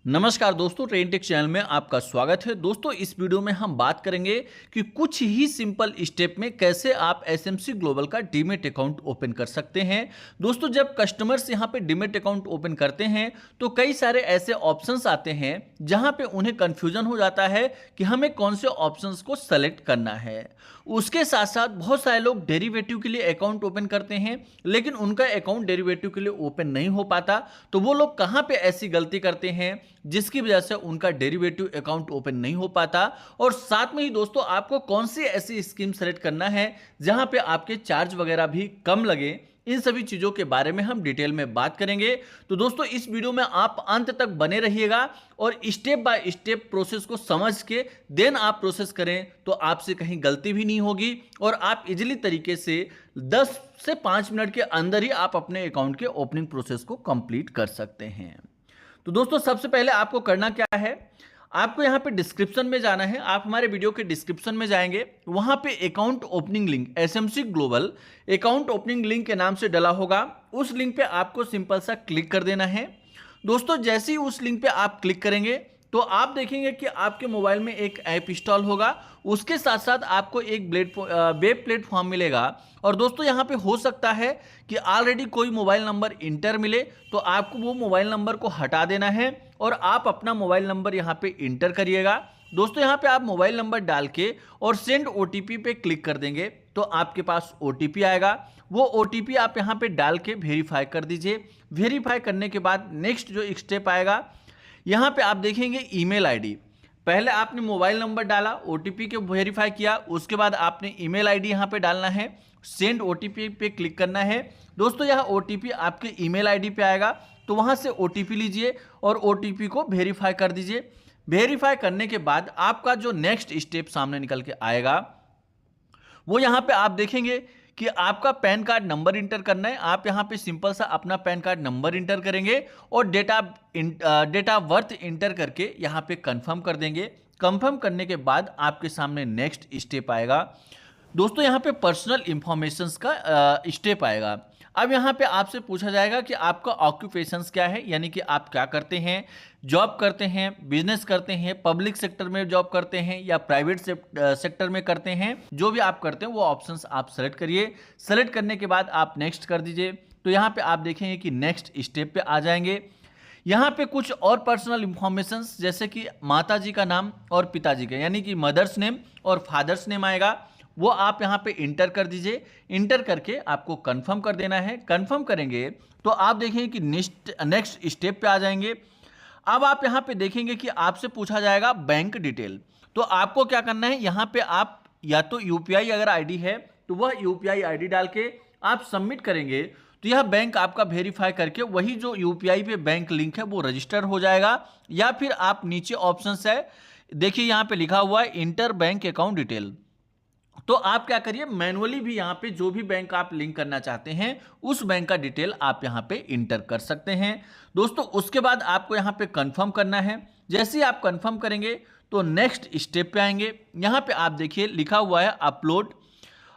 नमस्कार दोस्तों, ट्रेनटेक चैनल में आपका स्वागत है। दोस्तों, इस वीडियो में हम बात करेंगे कि कुछ ही सिंपल स्टेप में कैसे आप एसएमसी ग्लोबल का डीमैट अकाउंट ओपन कर सकते हैं। दोस्तों, जब कस्टमर्स यहां पे डीमैट अकाउंट ओपन करते हैं तो कई सारे ऐसे ऑप्शंस आते हैं जहां पे उन्हें कंफ्यूजन हो जाता है कि हमें कौन से ऑप्शंस को सेलेक्ट करना है। उसके साथ साथ बहुत सारे लोग डेरिवेटिव के लिए अकाउंट ओपन करते हैं, लेकिन उनका अकाउंट डेरिवेटिव के लिए ओपन नहीं हो पाता। तो वो लोग कहां पे ऐसी गलती करते हैं जिसकी वजह से उनका डेरिवेटिव अकाउंट ओपन नहीं हो पाता। और साथ में ही दोस्तों, आपको कौन सी ऐसी स्कीम सेलेक्ट करना है जहां पे आपके चार्ज वगैरह भी कम लगे, इन सभी चीजों के बारे में हम डिटेल में बात करेंगे। तो दोस्तों, इस वीडियो में आप अंत तक बने रहिएगा और स्टेप बाय स्टेप प्रोसेस को समझ के देन आप प्रोसेस करें तो आपसे कहीं गलती भी नहीं होगी और आप इजीली तरीके से 10 से 5 मिनट के अंदर ही आप अपने अकाउंट के ओपनिंग प्रोसेस को कंप्लीट कर सकते हैं। तो दोस्तों, सबसे पहले आपको करना क्या है, आपको यहां पे डिस्क्रिप्शन में जाना है। आप हमारे वीडियो के डिस्क्रिप्शन में जाएंगे, वहां पे account opening link SMC global account opening link के नाम से डला होगा। उस लिंक पे आपको सिंपल सा क्लिक कर देना है। दोस्तों, जैसे ही उस लिंक पे आप क्लिक करेंगे तो आप देखेंगे कि आपके मोबाइल में एक ऐप इंस्टॉल होगा। उसके साथ साथ आपको एक वेब प्लेटफॉर्म मिलेगा। और दोस्तों, यहाँ पे हो सकता है कि ऑलरेडी कोई मोबाइल नंबर इंटर मिले, तो आपको वो मोबाइल नंबर को हटा देना है और आप अपना मोबाइल नंबर यहाँ पे इंटर करिएगा। दोस्तों, यहाँ पे आप मोबाइल नंबर डाल के और सेंड ओटीपी पे क्लिक कर देंगे तो आपके पास ओटीपी आएगा। वो ओटीपी आप यहाँ पे डाल के वेरीफाई कर दीजिए। वेरीफाई करने के बाद नेक्स्ट जो स्टेप आएगा, यहाँ पे आप देखेंगे ईमेल आईडी। पहले आपने मोबाइल नंबर डाला, ओटीपी के वेरीफाई किया, उसके बाद आपने ईमेल आईडी यहाँ पे डालना है, सेंड ओटीपी पे क्लिक करना है। दोस्तों, यह ओटीपी आपके ईमेल आईडी पे आएगा, तो वहाँ से ओटीपी लीजिए और ओटीपी को वेरीफाई कर दीजिए। वेरीफाई करने के बाद आपका जो नेक्स्ट स्टेप सामने निकल के आएगा, वो यहाँ पे आप देखेंगे कि आपका पैन कार्ड नंबर इंटर करना है। आप यहाँ पे सिंपल सा अपना पैन कार्ड नंबर इंटर करेंगे और डेट ऑफ बर्थ इंटर करके यहाँ पे कंफर्म कर देंगे। कंफर्म करने के बाद आपके सामने नेक्स्ट स्टेप आएगा। दोस्तों, यहाँ पे पर्सनल इंफॉर्मेशंस का स्टेप आएगा। अब यहाँ पे आपसे पूछा जाएगा कि आपका ऑक्यूपेशंस क्या है, यानी कि आप क्या करते हैं, जॉब करते हैं, बिजनेस करते हैं, पब्लिक सेक्टर में जॉब करते हैं या प्राइवेट सेक्टर में करते हैं। जो भी आप करते हैं वो ऑप्शंस आप सेलेक्ट करिए। सेलेक्ट करने के बाद आप नेक्स्ट कर दीजिए। तो यहाँ पे आप देखेंगे कि नेक्स्ट स्टेप पे आ जाएंगे। यहाँ पे कुछ और पर्सनल इंफॉर्मेशंस जैसे कि माता जी का नाम और पिताजी का, यानी कि मदर्स नेम और फादर्स नेम आएगा, वो आप यहाँ पे इंटर कर दीजिए। इंटर करके आपको कंफर्म कर देना है। कंफर्म करेंगे तो आप देखेंगे कि नेक्स्ट स्टेप पे आ जाएंगे। अब आप यहाँ पे देखेंगे कि आपसे पूछा जाएगा बैंक डिटेल। तो आपको क्या करना है, यहाँ पे आप या तो यूपीआई अगर आईडी है तो वह यूपीआई आईडी डाल के आप सबमिट करेंगे तो यह बैंक आपका वेरीफाई करके वही जो यूपीआई पे बैंक लिंक है वो रजिस्टर हो जाएगा। या फिर आप नीचे ऑप्शंस है, देखिए यहाँ पे लिखा हुआ है इंटर बैंक अकाउंट डिटेल। तो आप क्या करिए, मैनुअली भी यहाँ पे जो भी बैंक आप लिंक करना चाहते हैं उस बैंक का डिटेल आप यहाँ पे इंटर कर सकते हैं। दोस्तों, उसके बाद आपको यहाँ पे कंफर्म करना है। जैसे ही आप कंफर्म करेंगे तो नेक्स्ट स्टेप पे आएंगे। यहाँ पे आप देखिए लिखा हुआ है upload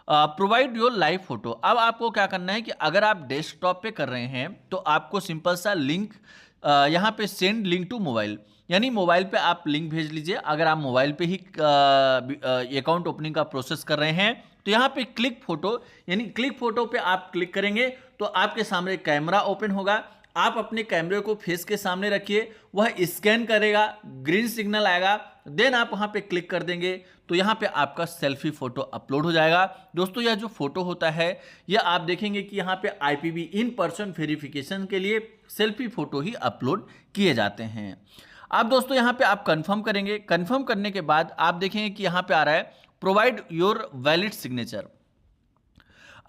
provide your live photo. अब आपको क्या करना है कि अगर आप डेस्कटॉप पे कर रहे हैं तो आपको सिंपल सा लिंक यहाँ पे सेंड लिंक टू मोबाइल, यानी मोबाइल पे आप लिंक भेज लीजिए। अगर आप मोबाइल पे ही अकाउंट ओपनिंग का प्रोसेस कर रहे हैं तो यहाँ पे क्लिक फोटो, यानी क्लिक फोटो पे आप क्लिक करेंगे तो आपके सामने कैमरा ओपन होगा। आप अपने कैमरे को फेस के सामने रखिए, वह स्कैन करेगा, ग्रीन सिग्नल आएगा, देन आप वहाँ पे क्लिक कर देंगे तो यहाँ पे आपका सेल्फी फोटो अपलोड हो जाएगा। दोस्तों, यह जो फोटो होता है यह आप देखेंगे कि यहाँ पे आईपीवी इन पर्सन वेरिफिकेशन के लिए सेल्फी फोटो ही अपलोड किए जाते हैं। अब दोस्तों, यहाँ पे आप कंफर्म करेंगे। कंफर्म करने के बाद आप देखेंगे कि यहाँ पे आ रहा है प्रोवाइड योर वैलिड सिग्नेचर।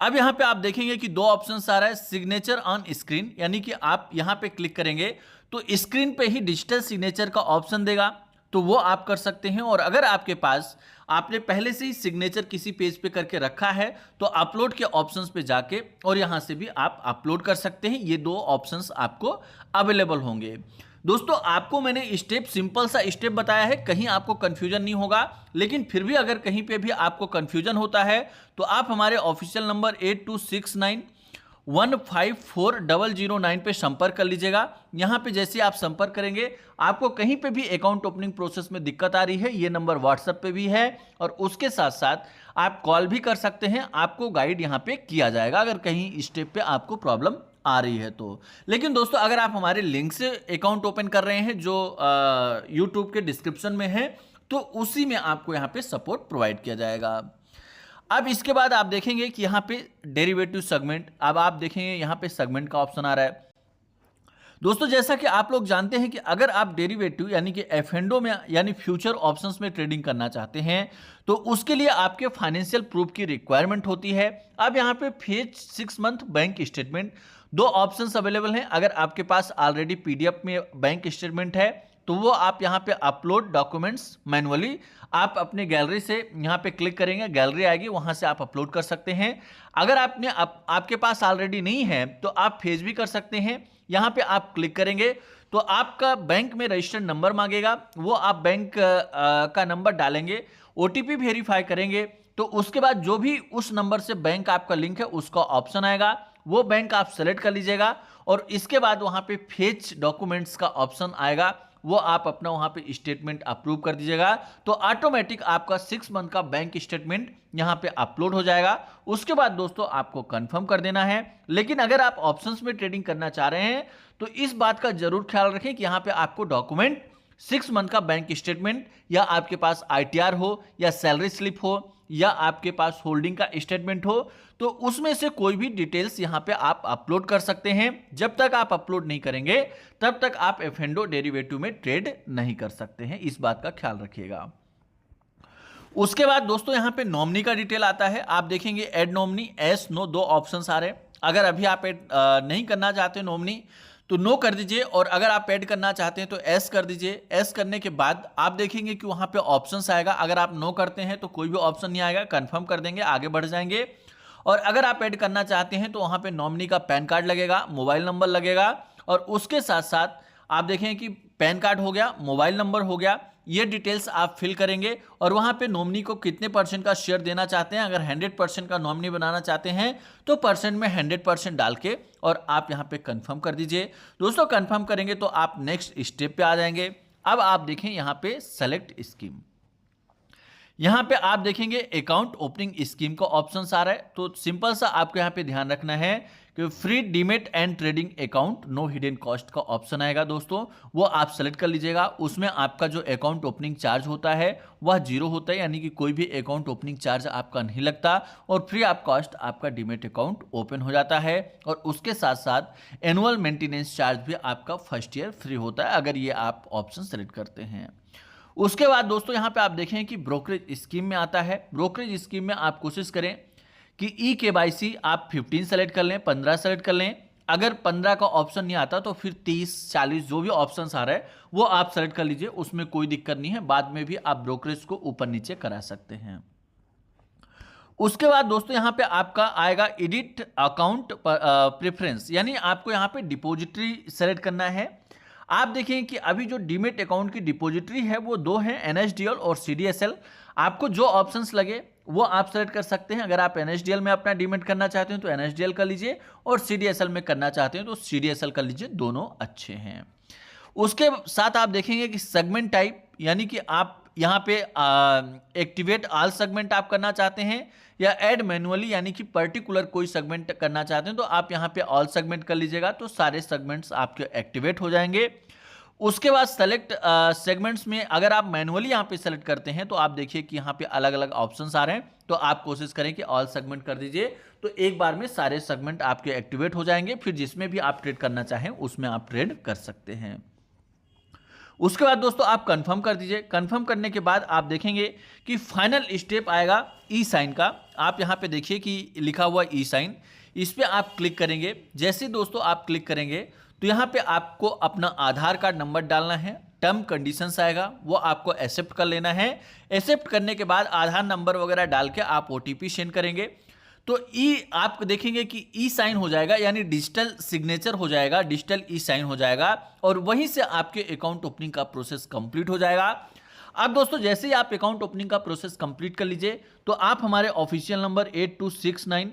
अब यहाँ पे आप देखेंगे कि दो ऑप्शंस आ रहा है, सिग्नेचर ऑन स्क्रीन, यानी कि आप यहाँ पे क्लिक करेंगे तो स्क्रीन पे ही डिजिटल सिग्नेचर का ऑप्शन देगा, तो वो आप कर सकते हैं। और अगर आपके पास आपने पहले से ही सिग्नेचर किसी पेज पे करके रखा है तो अपलोड के ऑप्शंस पे जाके और यहाँ से भी आप अपलोड कर सकते हैं। ये दो ऑप्शंस आपको अवेलेबल होंगे। दोस्तों, आपको मैंने स्टेप सिंपल सा स्टेप बताया है, कहीं आपको कंफ्यूजन नहीं होगा। लेकिन फिर भी अगर कहीं पे भी आपको कंफ्यूजन होता है तो आप हमारे ऑफिशियल नंबर 8269 154009 पे संपर्क कर लीजिएगा। यहाँ पे जैसे आप संपर्क करेंगे, आपको कहीं पे भी अकाउंट ओपनिंग प्रोसेस में दिक्कत आ रही है, ये नंबर व्हाट्सएप पे भी है और उसके साथ साथ आप कॉल भी कर सकते हैं। आपको गाइड यहाँ पे किया जाएगा अगर कहीं स्टेप पे आपको प्रॉब्लम आ रही है तो। लेकिन दोस्तों अगर आप हमारे लिंक से अकाउंट ओपन कर रहे हैं जो यूट्यूब के डिस्क्रिप्शन में है, तो उसी में आपको यहाँ पे सपोर्ट प्रोवाइड किया जाएगा। अब इसके बाद आप देखेंगे कि यहाँ पे डेरिवेटिव सेगमेंट, अब आप देखेंगे यहाँ पे सेगमेंट का ऑप्शन आ रहा है। दोस्तों जैसा कि आप लोग जानते हैं कि अगर आप डेरिवेटिव यानी कि एफ&ओ में यानी फ्यूचर ऑप्शंस में ट्रेडिंग करना चाहते हैं तो उसके लिए आपके फाइनेंशियल प्रूफ की रिक्वायरमेंट होती है। अब यहाँ पे फेज 6 मंथ बैंक स्टेटमेंट, दो ऑप्शंस अवेलेबल हैं। अगर आपके पास ऑलरेडी पीडीएफ में बैंक स्टेटमेंट है तो वो आप यहाँ पे अपलोड डॉक्यूमेंट्स मैनुअली आप अपने गैलरी से यहाँ पे क्लिक करेंगे, गैलरी आएगी, वहां से आप अपलोड कर सकते हैं। अगर आपके पास ऑलरेडी नहीं है तो आप फेज भी कर सकते हैं। यहाँ पे आप क्लिक करेंगे तो आपका बैंक में रजिस्टर्ड नंबर मांगेगा, वो आप बैंक का नंबर डालेंगे, ओटीपी वेरीफाई करेंगे, तो उसके बाद जो भी उस नंबर से बैंक आपका लिंक है उसका ऑप्शन आएगा, वो बैंक आप सेलेक्ट कर लीजिएगा और इसके बाद वहां पे फेच डॉक्यूमेंट्स का ऑप्शन आएगा, वो आप अपना वहां पे स्टेटमेंट अप्रूव कर दीजिएगा तो ऑटोमेटिक आपका 6 मंथ का बैंक स्टेटमेंट यहां पे अपलोड हो जाएगा। उसके बाद दोस्तों आपको कंफर्म कर देना है। लेकिन अगर आप ऑप्शंस में ट्रेडिंग करना चाह रहे हैं तो इस बात का जरूर ख्याल रखें कि यहां पे आपको डॉक्यूमेंट 6 मंथ का बैंक स्टेटमेंट या आपके पास आईटीआर हो या सैलरी स्लिप हो या आपके पास होल्डिंग का स्टेटमेंट हो, तो उसमें से कोई भी डिटेल्स यहां पे आप अपलोड कर सकते हैं। जब तक आप अपलोड नहीं करेंगे तब तक आप एफ&ओ डेरिवेटिव में ट्रेड नहीं कर सकते हैं, इस बात का ख्याल रखिएगा। उसके बाद दोस्तों यहां पे नॉमिनी का डिटेल आता है, आप देखेंगे ऐड नॉमिनी, एस नो, दो ऑप्शंस आ रहे हैं। अगर अभी आप ऐड नहीं करना चाहते नॉमिनी तो नो कर दीजिए और अगर आप ऐड करना चाहते हैं तो एस कर दीजिए। एस करने के बाद आप देखेंगे कि वहां पे ऑप्शंस आएगा। अगर आप नो करते हैं तो कोई भी ऑप्शन नहीं आएगा, कंफर्म कर देंगे, आगे बढ़ जाएंगे। और अगर आप ऐड करना चाहते हैं तो वहां पे नॉमिनी का पैन कार्ड लगेगा, मोबाइल नंबर लगेगा और उसके साथ साथ आप देखें कि पैन कार्ड हो गया, मोबाइल नंबर हो गया, ये डिटेल्स आप फिल करेंगे और वहां पे नॉमिनी को कितने % का शेयर देना चाहते हैं। अगर 100% का नॉमिनी बनाना चाहते हैं तो परसेंट में 100% डाल के और आप यहां पे कंफर्म कर दीजिए। दोस्तों कंफर्म करेंगे तो आप नेक्स्ट स्टेप पे आ जाएंगे। अब आप देखें यहां पे सेलेक्ट स्कीम, यहां पे आप देखेंगे अकाउंट ओपनिंग स्कीम का ऑप्शन आ रहा है। तो सिंपल सा आपको यहां पे ध्यान रखना है कि free demat and trading account no hidden cost का ऑप्शन आएगा दोस्तों, वो आप सेलेक्ट कर लीजिएगा। उसमें आपका जो अकाउंट ओपनिंग चार्ज होता है वह 0 होता है, यानी कि कोई भी अकाउंट ओपनिंग चार्ज आपका नहीं लगता और फ्री ऑफ कॉस्ट आपका डीमेट अकाउंट ओपन हो जाता है। और उसके साथ साथ एनुअल मेंटेनेंस चार्ज भी आपका फर्स्ट ईयर फ्री होता है अगर ये आप ऑप्शन सेलेक्ट करते हैं। उसके बाद दोस्तों यहां पे आप देखें कि ब्रोकरेज स्कीम में आता है। ब्रोकरेज स्कीम में आप कोशिश करें कि eKYC आप 15 सेलेक्ट कर लें, 15 सेलेक्ट कर लें। अगर 15 का ऑप्शन नहीं आता तो फिर 30, 40 जो भी ऑप्शन आ रहा है वो आप सेलेक्ट कर लीजिए, उसमें कोई दिक्कत नहीं है, बाद में भी आप ब्रोकरेज को ऊपर नीचे करा सकते हैं। उसके बाद दोस्तों यहां पे आपका आएगा एडिट अकाउंट प्रेफरेंस, यानी आपको यहां पे डिपॉजिटरी सेलेक्ट करना है। आप देखें कि अभी जो डीमेट अकाउंट की डिपॉजिटरी है वो दो हैं, NSDL और CDSL। आपको जो ऑप्शंस लगे वो आप सेलेक्ट कर सकते हैं। अगर आप NSDL में अपना डीमेट करना चाहते हैं तो NSDL कर लीजिए और CDSL में करना चाहते हैं तो CDSL कर लीजिए, दोनों अच्छे हैं। उसके साथ आप देखेंगे कि सेगमेंट टाइप, यानी कि आप यहाँ पे एक्टिवेट ऑल सेगमेंट आप करना चाहते हैं या ऐड मैनुअली, यानी कि पर्टिकुलर कोई सेगमेंट करना चाहते हैं तो आप यहाँ पे ऑल सेगमेंट कर लीजिएगा तो सारे सेगमेंट्स आपके एक्टिवेट हो जाएंगे। उसके बाद सेलेक्ट सेगमेंट्स में अगर आप मैनुअली यहाँ पे सेलेक्ट करते हैं तो आप देखिए कि यहाँ पे अलग अलग ऑप्शंस आ रहे हैं, तो आप कोशिश करें कि ऑल सेगमेंट कर दीजिए तो एक बार में सारे सेगमेंट आपके एक्टिवेट हो जाएंगे। फिर जिसमें भी आप ट्रेड करना चाहें उसमें आप ट्रेड कर सकते हैं। उसके बाद दोस्तों आप कंफर्म कर दीजिए। कंफर्म करने के बाद आप देखेंगे कि फाइनल स्टेप आएगा ई साइन का। आप यहाँ पे देखिए कि लिखा हुआ ई साइन, इस पे आप क्लिक करेंगे। जैसे दोस्तों आप क्लिक करेंगे तो यहाँ पे आपको अपना आधार कार्ड नंबर डालना है, टर्म कंडीशंस आएगा वो आपको एक्सेप्ट कर लेना है। एक्सेप्ट करने के बाद आधार नंबर वगैरह डाल के आप OTP सेंड करेंगे तो आप देखेंगे कि ई साइन हो जाएगा, यानी डिजिटल सिग्नेचर हो जाएगा, डिजिटल ई साइन हो जाएगा और वहीं से आपके अकाउंट ओपनिंग का प्रोसेस कंप्लीट हो जाएगा। अब दोस्तों जैसे ही आप अकाउंट ओपनिंग का प्रोसेस कंप्लीट कर लीजिए तो आप हमारे ऑफिशियल नंबर 8269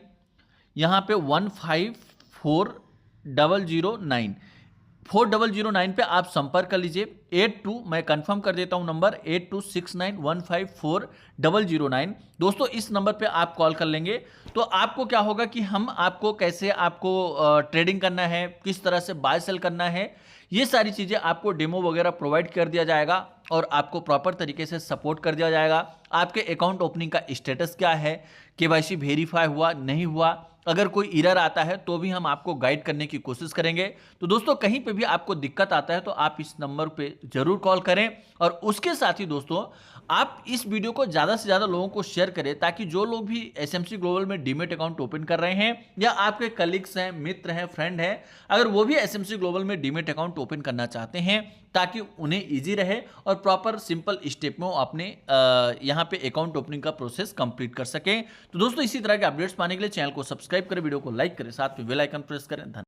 यहाँ पे 15 4009 4009 पे आप संपर्क कर लीजिए। 82, मैं कंफर्म कर देता हूं नंबर, 8269154009। दोस्तों इस नंबर पे आप कॉल कर लेंगे तो आपको क्या होगा कि हम आपको कैसे आपको ट्रेडिंग करना है, किस तरह से बाय सेल करना है, ये सारी चीजें आपको डेमो वगैरह प्रोवाइड कर दिया जाएगा और आपको प्रॉपर तरीके से सपोर्ट कर दिया जाएगा। आपके अकाउंट ओपनिंग का स्टेटस क्या है, केवाईसी वेरीफाई हुआ नहीं हुआ, अगर कोई एरर आता है तो भी हम आपको गाइड करने की कोशिश करेंगे। तो दोस्तों कहीं पे भी आपको दिक्कत आता है तो आप इस नंबर पे जरूर कॉल करें और उसके साथ ही दोस्तों आप इस वीडियो को ज़्यादा से ज़्यादा लोगों को शेयर करें ताकि जो लोग भी एसएमसी ग्लोबल में डीमेट अकाउंट ओपन कर रहे हैं या आपके कलीग्स हैं, मित्र हैं, फ्रेंड हैं, अगर वो भी एसएमसी ग्लोबल में डीमेट अकाउंट ओपन करना चाहते हैं ताकि उन्हें ईजी रहे और प्रॉपर सिंपल स्टेप में वो अपने यहाँ पे अकाउंट ओपनिंग का प्रोसेस कंप्लीट कर सकें। तो दोस्तों इसी तरह के अपडेट्स पाने के लिए चैनल को सब्सक्राइब करें, वीडियो को लाइक करें, साथ में बेल आइकन प्रेस करें। धन्यवाद।